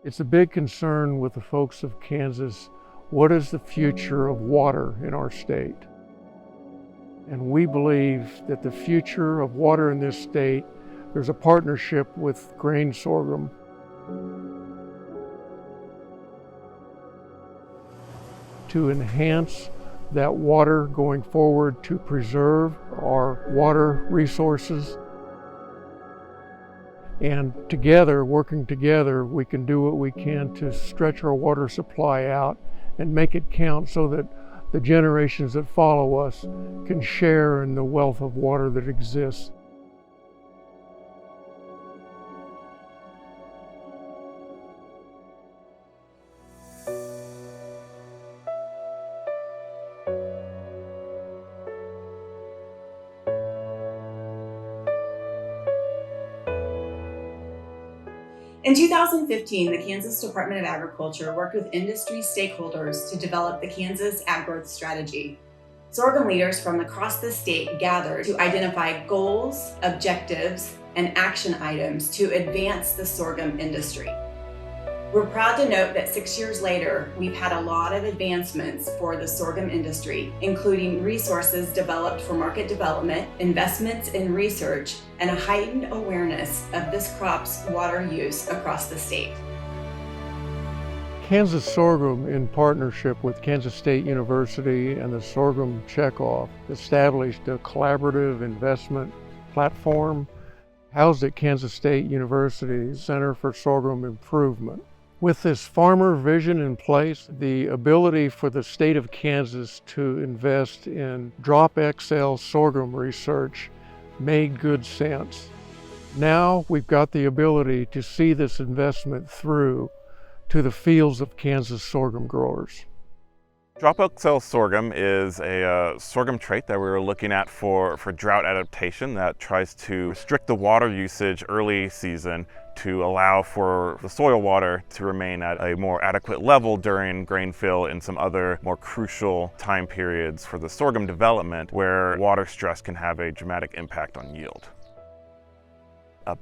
It's a big concern with the folks of Kansas. What is the future of water in our state? And we believe that the future of water in this state, there's a partnership with grain sorghum to enhance that water going forward, to preserve our water resources. And together, working together, we can do what we can to stretch our water supply out and make it count so that the generations that follow us can share in the wealth of water that exists. In 2015, the Kansas Department of Agriculture worked with industry stakeholders to develop the Kansas Ag Growth Strategy. Sorghum leaders from across the state gathered to identify goals, objectives, and action items to advance the sorghum industry. We're proud to note that 6 years later, we've had a lot of advancements for the sorghum industry, including resources developed for market development, investments in research, and a heightened awareness of this crop's water use across the state. Kansas Sorghum, in partnership with Kansas State University and the Sorghum Checkoff, established a collaborative investment platform housed at Kansas State University's Center for Sorghum Improvement. With this farmer vision in place, the ability for the state of Kansas to invest in DropXL sorghum research made good sense. Now we've got the ability to see this investment through to the fields of Kansas sorghum growers. DropXL sorghum is a sorghum trait that we were looking at for drought adaptation that tries to restrict the water usage early season to allow for the soil water to remain at a more adequate level during grain fill and some other more crucial time periods for the sorghum development where water stress can have a dramatic impact on yield.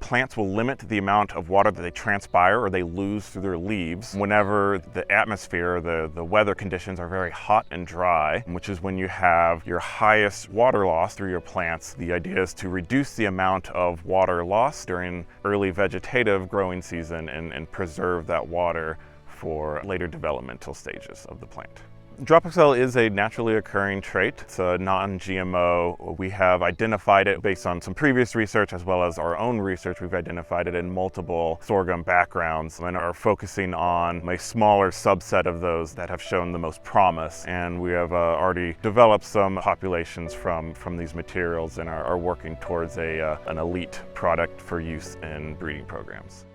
Plants will limit the amount of water that they transpire or they lose through their leaves whenever the atmosphere, the weather conditions are very hot and dry, which is when you have your highest water loss through your plants. The idea is to reduce the amount of water loss during early vegetative growing season and preserve that water for later developmental stages of the plant. DropXL is a naturally occurring trait. It's a non-GMO. We have identified it based on some previous research as well as our own research. We've identified it in multiple sorghum backgrounds and are focusing on a smaller subset of those that have shown the most promise. And we have already developed some populations from these materials and are working towards an elite product for use in breeding programs.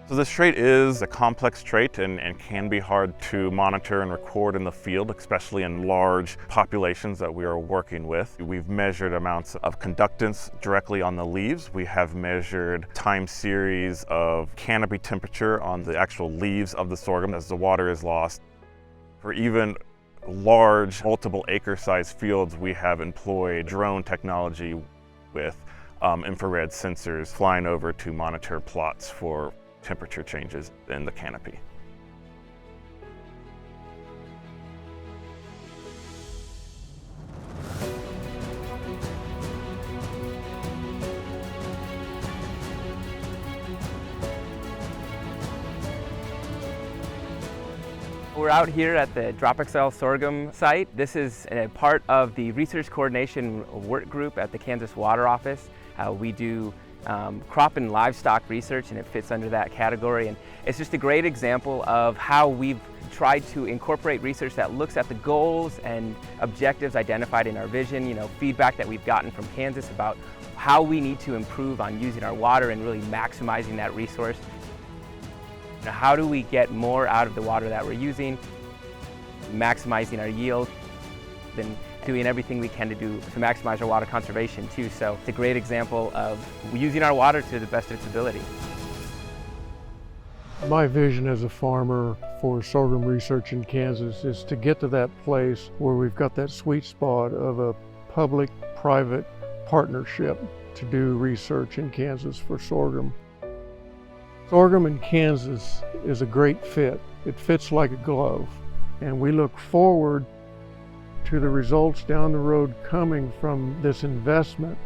So this trait is a complex trait and can be hard to monitor and record in the field, especially in large populations that we are working with. We've measured amounts of conductance directly on the leaves. We have measured time series of canopy temperature on the actual leaves of the sorghum as the water is lost. For even large, multiple acre size fields, we have employed drone technology with infrared sensors flying over to monitor plots for temperature changes in the canopy. We're out here at the DropXL sorghum site. This is a part of the research coordination work group at the Kansas Water Office. We do crop and livestock research, and it fits under that category. And it's just a great example of how we've tried to incorporate research that looks at the goals and objectives identified in our vision, feedback that we've gotten from Kansas about how we need to improve on using our water and really maximizing that resource. How do we get more out of the water that we're using, maximizing our yield, and doing everything we can to maximize our water conservation too. So it's a great example of using our water to the best of its ability. My vision as a farmer for sorghum research in Kansas is to get to that place where we've got that sweet spot of a public-private partnership to do research in Kansas for sorghum. Sorghum in Kansas is a great fit. It fits like a glove, and we look forward to the results down the road coming from this investment